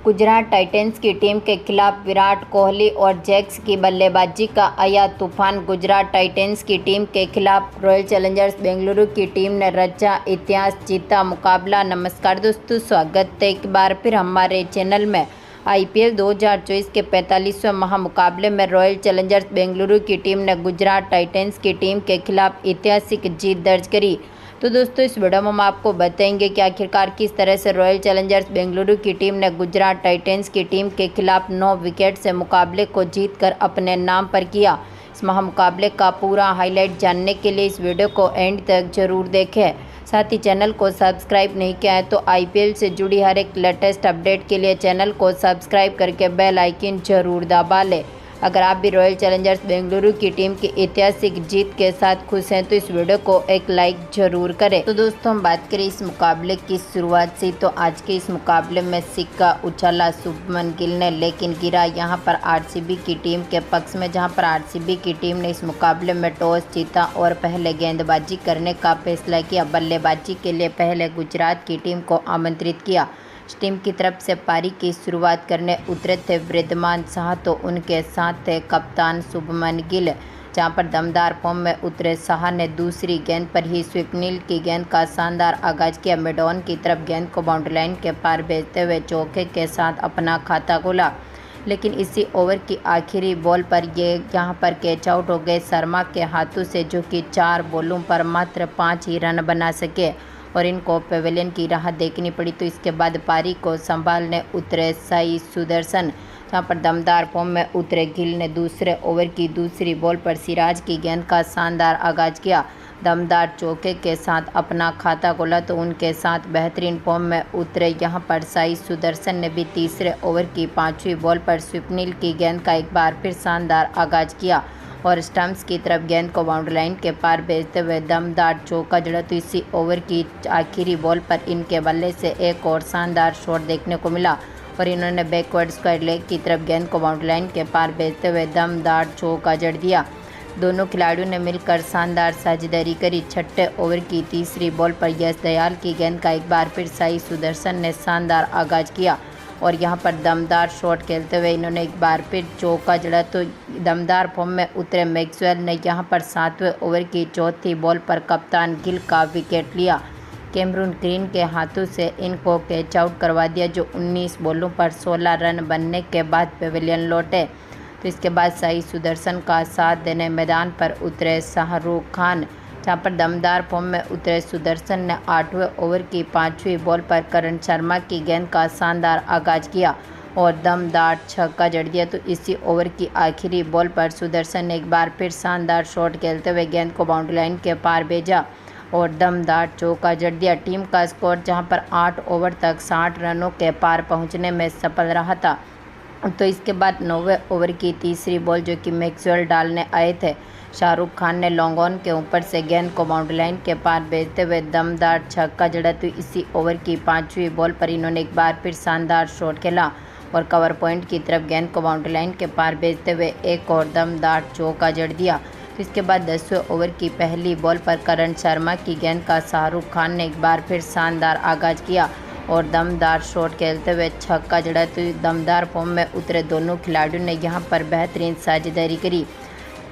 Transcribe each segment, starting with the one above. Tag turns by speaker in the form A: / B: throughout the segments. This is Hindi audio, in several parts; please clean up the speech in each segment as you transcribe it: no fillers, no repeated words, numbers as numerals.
A: गुजरात टाइटंस की टीम के खिलाफ विराट कोहली और जैक्स की बल्लेबाजी का आया तूफान। गुजरात टाइटंस की टीम के खिलाफ रॉयल चैलेंजर्स बेंगलुरु की टीम ने रचा इतिहास, जीता मुकाबला। नमस्कार दोस्तों, स्वागत है एक बार फिर हमारे चैनल में। आईपीएल 2024 के 45वें महामुकाबले में रॉयल चैलेंजर्स बेंगलुरु की टीम ने गुजरात टाइटंस की टीम के खिलाफ ऐतिहासिक जीत दर्ज करी। तो दोस्तों, इस वीडियो में हम आपको बताएंगे कि आखिरकार किस तरह से रॉयल चैलेंजर्स बेंगलुरु की टीम ने गुजरात टाइटंस की टीम के खिलाफ 9 विकेट से मुकाबले को जीतकर अपने नाम पर किया। इस महामुकाबले का पूरा हाईलाइट जानने के लिए इस वीडियो को एंड तक जरूर देखें। साथ ही चैनल को सब्सक्राइब नहीं किया है तो आईपीएल से जुड़ी हर एक लेटेस्ट अपडेट के लिए चैनल को सब्सक्राइब करके बेल आइकन जरूर दबा लें। अगर आप भी रॉयल चैलेंजर्स बेंगलुरु की टीम की ऐतिहासिक जीत के साथ खुश हैं तो इस वीडियो को एक लाइक जरूर करें। तो दोस्तों, हम बात करें इस मुकाबले की शुरुआत से, तो आज के इस मुकाबले में सिक्का उछाला शुभमन गिल ने, लेकिन गिरा यहाँ पर आरसीबी की टीम के पक्ष में, जहाँ पर आरसीबी की टीम ने इस मुकाबले में टॉस जीता और पहले गेंदबाजी करने का फैसला किया। बल्लेबाजी के लिए पहले गुजरात की टीम को आमंत्रित किया। टीम की तरफ से पारी की शुरुआत करने उतरे थे वृद्धिमान शाह, तो उनके साथ थे कप्तान शुभमन गिल। जहां पर दमदार फॉर्म में उतरे शाह ने दूसरी गेंद पर ही स्वप्निल की गेंद का शानदार आगाज किया। मिडॉन की तरफ गेंद को बाउंड्री लाइन के पार भेजते हुए चौके के साथ अपना खाता खोला, लेकिन इसी ओवर की आखिरी बॉल पर यहाँ पर कैच आउट हो गए शर्मा के हाथों से, जो कि 4 बॉलों पर मात्र 5 ही रन बना सके और इनको पेविलियन की राह देखनी पड़ी। तो इसके बाद पारी को संभालने उतरे साई सुदर्शन, जहां पर दमदार फॉर्म में उतरे गिल ने दूसरे ओवर की दूसरी बॉल पर सिराज की गेंद का शानदार आगाज किया। दमदार चौके के साथ अपना खाता खोला, तो उनके साथ बेहतरीन फॉर्म में उतरे यहाँ पर साई सुदर्शन ने भी तीसरे ओवर की 5वीं बॉल पर स्वप्निल की गेंद का एक बार फिर शानदार आगाज किया और स्टंप्स की तरफ गेंद को बाउंड्री लाइन के पार भेजते हुए दमदार चौका जड़ा। तो इसी ओवर की आखिरी बॉल पर इनके बल्ले से एक और शानदार शॉट देखने को मिला और इन्होंने बैकवर्ड स्क्वायर लेग की तरफ गेंद को बाउंड्री लाइन के पार भेजते हुए दमदार चौका जड़ दिया। दोनों खिलाड़ियों ने मिलकर शानदार साझेदारी करी। छठे ओवर की तीसरी बॉल पर यश दयाल की गेंद का एक बार फिर साई सुदर्शन ने शानदार आगाज किया और यहाँ पर दमदार शॉट खेलते हुए इन्होंने एक बार फिर चौका जड़ा। तो दमदार फॉर्म में उतरे मैक्सवेल ने यहाँ पर 7वें ओवर की चौथी बॉल पर कप्तान गिल का विकेट लिया। कैमरून ग्रीन के हाथों से इनको कैच आउट करवा दिया, जो 19 बॉलों पर 16 रन बनने के बाद पेविलियन लौटे। तो इसके बाद साई सुदर्शन का साथ देने मैदान पर उतरे शाहरुख खान, जहाँ पर दमदार फॉर्म में उतरे सुदर्शन ने 8वें ओवर की 5वीं बॉल पर करण शर्मा की गेंद का शानदार आगाज किया और दमदार छक्का जड़ दिया। तो इसी ओवर की आखिरी बॉल पर सुदर्शन ने एक बार फिर शानदार शॉट खेलते हुए गेंद को बाउंड्री लाइन के पार भेजा और दमदार चौका जड़ दिया। टीम का स्कोर जहां पर 8 ओवर तक 60 रनों के पार पहुंचने में सफल रहा था। तो इसके बाद 9वें ओवर की तीसरी बॉल, जो कि मैक्सवेल डालने आए थे, शाहरुख खान ने लॉन्ग ऑन के ऊपर से गेंद को बाउंड्री लाइन के पार भेजते हुए दमदार छक्का जड़ा। तो इसी ओवर की 5वीं बॉल पर इन्होंने एक बार फिर शानदार शॉट खेला और कवर पॉइंट की तरफ गेंद को बाउंड्री लाइन के पार भेजते हुए एक और दमदार चौका जड़ दिया। तो इसके बाद 10वें ओवर की पहली बॉल पर करण शर्मा की गेंद का शाहरुख खान ने एक बार फिर शानदार आगाज किया और दमदार शॉट खेलते हुए छक्का जड़ा। तो दमदार फॉर्म में उतरे दोनों खिलाड़ियों ने यहाँ पर बेहतरीन साझेदारी करी,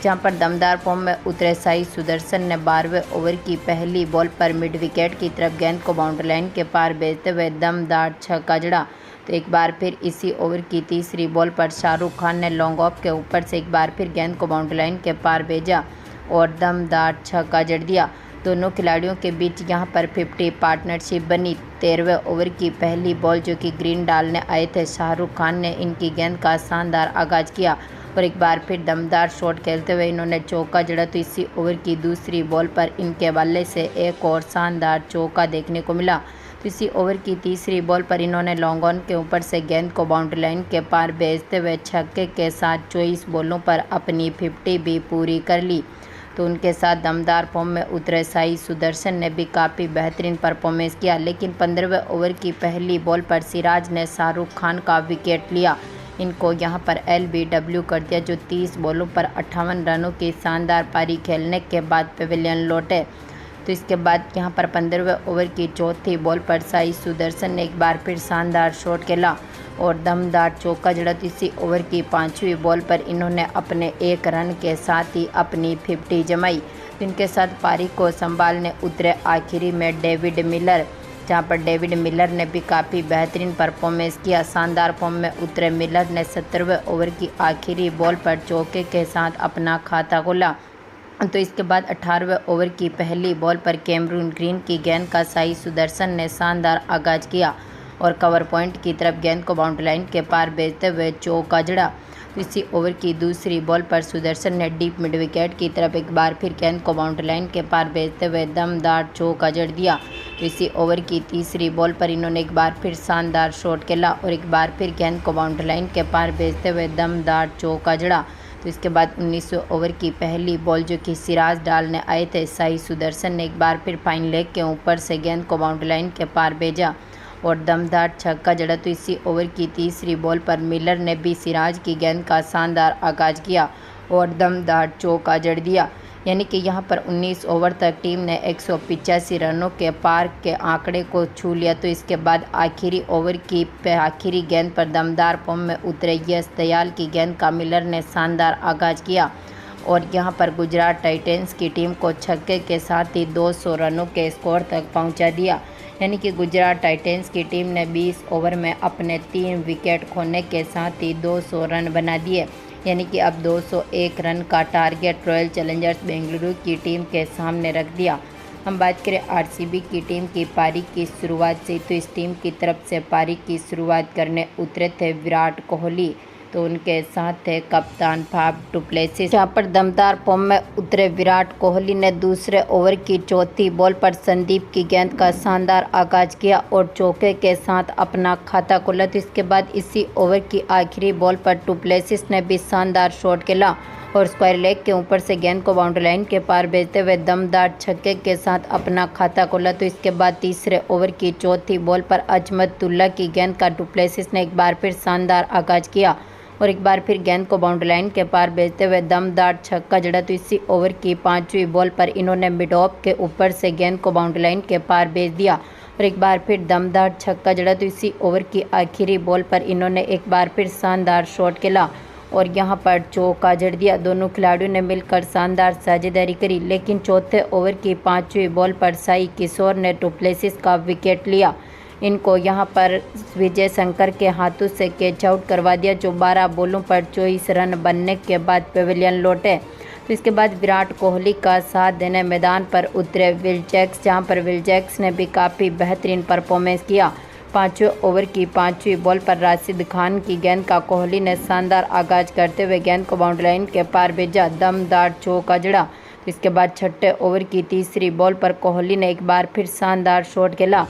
A: जहां पर दमदार फॉर्म में उतरे साई सुदर्शन ने 12वें ओवर की पहली बॉल पर मिड विकेट की तरफ गेंद को बाउंड्री लाइन के पार भेजते हुए दमदार छक्का जड़ा। तो एक बार फिर इसी ओवर की तीसरी बॉल पर शाहरुख खान ने लॉन्ग ऑफ के ऊपर से एक बार फिर गेंद को बाउंड्री लाइन के पार भेजा और दमदार छक्का जड़ दिया। दोनों खिलाड़ियों के बीच यहां पर 50 पार्टनरशिप बनी। 13वें ओवर की पहली बॉल, जो कि ग्रीन डालने आए थे, शाहरुख खान ने इनकी गेंद का शानदार आगाज किया और एक बार फिर दमदार शॉट खेलते हुए इन्होंने चौका जड़ा। तो इसी ओवर की दूसरी बॉल पर इनके बल्ले से एक और शानदार चौका देखने को मिला। तो इसी ओवर की तीसरी बॉल पर इन्होंने लॉन्ग ऑन के ऊपर से गेंद को बाउंड्री लाइन के पार भेजते हुए छक्के के साथ 24 बॉलों पर अपनी 50 भी पूरी कर ली। तो उनके साथ दमदार फॉर्म में उतरे साई सुदर्शन ने भी काफ़ी बेहतरीन परफॉर्मेंस किया, लेकिन 15वें ओवर की पहली बॉल पर सिराज ने शाहरुख खान का विकेट लिया। इनको यहां पर LBW कर दिया, जो 30 बॉलों पर 58 रनों की शानदार पारी खेलने के बाद पेविलियन लौटे। तो इसके बाद यहां पर 15वें ओवर की चौथी बॉल पर साई सुदर्शन ने एक बार फिर शानदार शॉट खेला और दमदार चौका जड़ा। तो इसी ओवर की 5वीं बॉल पर इन्होंने अपने 1 रन के साथ ही अपनी 50 जमाई। इनके साथ पारी को संभालने उतरे आखिरी में डेविड मिलर, जहां पर डेविड मिलर ने भी काफ़ी बेहतरीन परफॉर्मेंस किया। शानदार फॉर्म में उतरे मिलर ने 17वें ओवर की आखिरी बॉल पर चौके के साथ अपना खाता खोला। तो इसके बाद 18वें ओवर की पहली बॉल पर कैमरून ग्रीन की गेंद का साई सुदर्शन ने शानदार आगाज किया और कवर पॉइंट की तरफ गेंद को बाउंड्री लाइन के पार भेजते हुए चौका जड़ा। इसी ओवर की दूसरी बॉल पर सुदर्शन ने डीप मिड विकेट की तरफ एक बार फिर गेंद को बाउंड्री लाइन के पार भेजते हुए दमदार चौका जड़ दिया। इसी ओवर की तीसरी बॉल पर इन्होंने एक बार फिर शानदार शॉट खेला और एक बार फिर गेंद को बाउंड्री लाइन के पार भेजते हुए दमदार चौका जड़ा। तो इसके बाद 19वें ओवर की पहली बॉल जो कि सिराज डालने आए थे, साई सुदर्शन ने एक बार फिर फाइन लेग के ऊपर से गेंद को बाउंड्री लाइन के पार भेजा और दमदार छक्का जड़ा। तो इसी ओवर की तीसरी बॉल पर मिलर ने भी सिराज की गेंद का शानदार आगाज किया और दमदार चौका जड़ दिया। यानी कि यहां पर 19 ओवर तक टीम ने 185 रनों के पार के आंकड़े को छू लिया। तो इसके बाद आखिरी ओवर की आखिरी गेंद पर दमदार फॉर्म में उतरे यश दयाल की गेंद का मिलर ने शानदार आगाज किया और यहां पर गुजरात टाइटंस की टीम को छक्के के साथ ही 200 रनों के स्कोर तक पहुंचा दिया। यानी कि गुजरात टाइटंस की टीम ने 20 ओवर में अपने 3 विकेट खोने के साथ ही 200 रन बना दिए। यानी कि अब 201 रन का टारगेट रॉयल चैलेंजर्स बेंगलुरु की टीम के सामने रख दिया। हम बात करें आरसीबी की टीम की पारी की शुरुआत से, तो इस टीम की तरफ से पारी की शुरुआत करने उतरे थे विराट कोहली। तो उनके साथ थे कप्तान फाफ डु प्लेसिस। जहाँ पर दमदार फॉर्म में उतरे विराट कोहली ने दूसरे ओवर की चौथी बॉल पर संदीप की गेंद का शानदार आगाज किया और चौके के साथ अपना खाता खोला। तो इसके बाद इसी ओवर की आखिरी बॉल पर डु प्लेसिस ने भी शानदार शॉट खेला और स्क्वायर लेग के ऊपर से गेंद को बाउंड्री लाइन के पार भेजते हुए दमदार छक्के के साथ अपना खाता खोला। तो इसके बाद तीसरे ओवर की चौथी बॉल पर अजमतुल्ला की गेंद का डु प्लेसिस ने एक बार फिर शानदार आगाज किया और एक बार फिर गेंद को बाउंड्री लाइन के पार भेजते हुए दमदार छक्का जड़ा। तो इसी ओवर की 5वीं बॉल पर इन्होंने मिड ऑफ के ऊपर से गेंद को बाउंड्री लाइन के पार भेज दिया और एक बार फिर दमदार छक्का जड़ा। तो इसी ओवर की आखिरी बॉल पर इन्होंने एक बार फिर शानदार शॉट खेला और यहां पर चौका जड़ दिया। दोनों खिलाड़ियों ने मिलकर शानदार साझेदारी करी, लेकिन चौथे ओवर की 5वीं बॉल पर साई किशोर ने डु प्लेसिस का विकेट लिया। इनको यहां पर विजय शंकर के हाथों से कैच आउट करवा दिया, जो 12 बॉलों पर 24 रन बनने के बाद पेविलियन लौटे। तो इसके बाद विराट कोहली का साथ देने मैदान पर उतरे विल जैक्स, जहां पर विल जैक्स ने भी काफ़ी बेहतरीन परफॉर्मेंस किया। 5वें ओवर की 5वीं बॉल पर राशिद खान की गेंद का कोहली ने शानदार आगाज करते हुए गेंद को बाउंड्री लाइन के पार भेजा, दमदार चौका जड़ा। इसके बाद 6ठे ओवर की तीसरी बॉल पर कोहली ने एक बार फिर शानदार शॉट खेला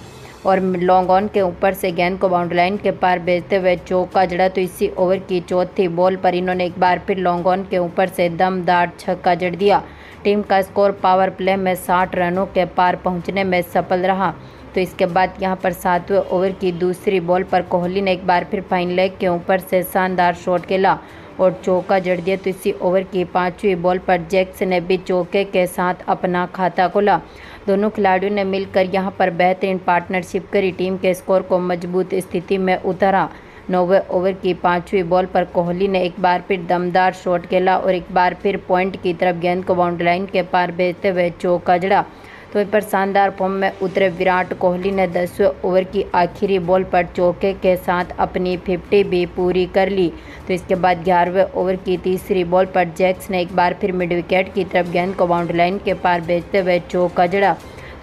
A: और लॉन्ग ऑन के ऊपर से गेंद को बाउंड्री लाइन के पार भेजते हुए चौका जड़ा। तो इसी ओवर की चौथी बॉल पर इन्होंने एक बार फिर लॉन्ग ऑन के ऊपर से दमदार छक्का जड़ दिया। टीम का स्कोर पावर प्ले में 60 रनों के पार पहुंचने में सफल रहा। तो इसके बाद यहां पर 7वें ओवर की दूसरी बॉल पर कोहली ने एक बार फिर फाइन लेग के ऊपर से शानदार शॉट खेला और चौका जड़ दिया। तो इसी ओवर की 5वीं बॉल पर जैक्स ने भी चौके के साथ अपना खाता खोला। दोनों खिलाड़ियों ने मिलकर यहां पर बेहतरीन पार्टनरशिप करी, टीम के स्कोर को मजबूत स्थिति में उतारा। 9वें ओवर की 5वीं बॉल पर कोहली ने एक बार फिर दमदार शॉट खेला और एक बार फिर पॉइंट की तरफ गेंद को बाउंड्री लाइन के पार भेजते हुए चौका जड़ा। तो इन पर शानदार फॉर्म में उतरे विराट कोहली ने 10वें ओवर की आखिरी बॉल पर चौके के साथ अपनी 50 भी पूरी कर ली। तो इसके बाद 11वें ओवर की तीसरी बॉल पर जैक्स ने एक बार फिर मिड विकेट की तरफ गेंद को बाउंड्री लाइन के पार भेजते हुए चौका जड़ा।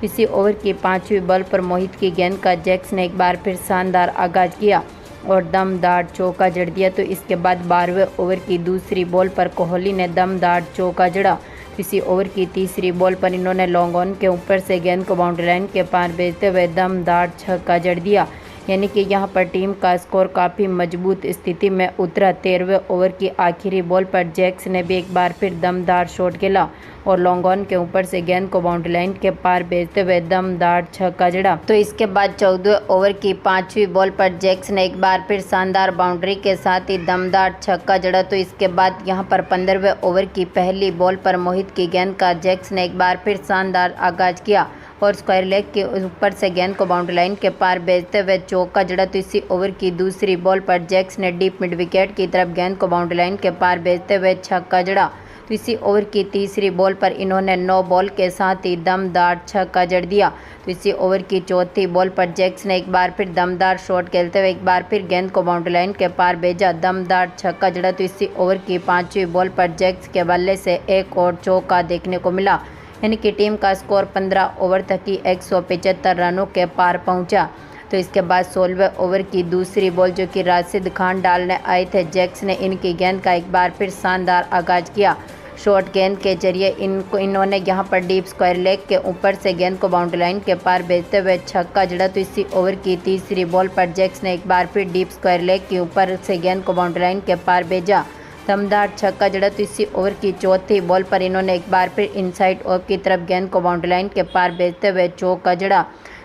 A: इसी ओवर की 5वीं बॉल पर मोहित की गेंद का जैक्स ने एक बार फिर शानदार आगाज किया और दमदार चौका जड़ दिया। तो इसके बाद 12वें ओवर की दूसरी बॉल पर कोहली ने दमदार चौका जड़ा। इसी ओवर की तीसरी बॉल पर इन्होंने लॉन्ग ऑन के ऊपर से गेंद को बाउंड्री लाइन के पार भेजते हुए दमदार छक्का जड़ दिया। यानी कि यहां पर टीम का स्कोर काफ़ी मजबूत स्थिति में उतरा। 13वें ओवर की आखिरी बॉल पर जैक्स ने भी एक बार फिर दमदार शॉट खेला और लॉन्ग ऑन के ऊपर से गेंद को बाउंड्री लाइन के पार भेजते हुए दमदार छक्का जड़ा। तो इसके बाद 14वें ओवर की 5वीं बॉल पर जैक्स ने एक बार फिर शानदार बाउंड्री के साथ ही दमदार छक्का जड़ा। तो इसके बाद यहां पर 15वें ओवर की पहली बॉल पर मोहित की गेंद का जैक्स ने एक बार फिर शानदार आगाज किया और स्क्वायर लेग के ऊपर से गेंद को बाउंड्री लाइन के पार भेजते हुए चौका जड़ा। तो इसी ओवर की दूसरी बॉल पर जैक्स ने डीप मिड विकेट की तरफ गेंद को बाउंड्री लाइन के पार भेजते हुए छक्का जड़ा। तो इसी ओवर की तीसरी बॉल पर इन्होंने 9 बॉल के साथ ही दमदार छक्का जड़ दिया। तो इसी ओवर की चौथी बॉल पर जैक्स ने एक बार फिर दमदार शॉट खेलते हुए एक बार फिर गेंद को बाउंड्री लाइन के पार भेजा, दमदार छक्का जड़ा। तो इसी ओवर की पांचवी बॉल पर जैक्स के बल्ले से एक और चौका देखने को मिला, यानी कि टीम का स्कोर 15 ओवर तक ही 175 रनों के पार पहुंचा। तो इसके बाद 16वें ओवर की दूसरी बॉल जो कि राशिद खान डालने आए थे, जैक्स ने इनकी गेंद का एक बार फिर शानदार आगाज किया। शॉर्ट गेंद के जरिए इन्होंने यहां पर डीप स्क्वायर लेग के ऊपर से गेंद को बाउंड्री लाइन के पार भेजते हुए छक्का जड़ा। तो इसी ओवर की तीसरी बॉल पर जैक्स ने एक बार फिर डीप स्क्वायर लेग के ऊपर से गेंद को बाउंड्री लाइन के पार भेजा, दमदार छक्का जड़ा। तो इसी ओवर की चौथी बॉल पर इन्होंने एक बार फिर इनसाइड ऑफ की तरफ गेंद को बाउंड्री लाइन के पार भेजते हुए चौका जड़ा।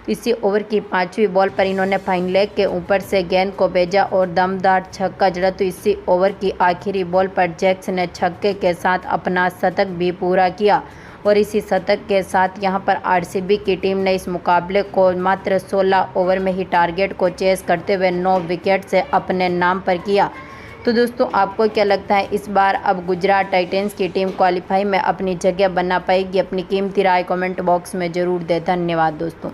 A: इसी ओवर की पांचवी बॉल पर इन्होंने फाइन लेग के ऊपर से गेंद को भेजा और दमदार छक्का जड़ा। तो इसी ओवर की आखिरी बॉल पर जैक्स ने छक्के के साथ अपना शतक भी पूरा किया और इसी शतक के साथ यहां पर आरसीबी की टीम ने इस मुकाबले को मात्र 16 ओवर में ही टारगेट को चेस करते हुए 9 विकेट से अपने नाम पर किया। तो दोस्तों, आपको क्या लगता है इस बार अब गुजरात टाइटंस की टीम क्वालिफाई में अपनी जगह बना पाएगी? अपनी कीमती राय कमेंट बॉक्स में ज़रूर दें। धन्यवाद दोस्तों।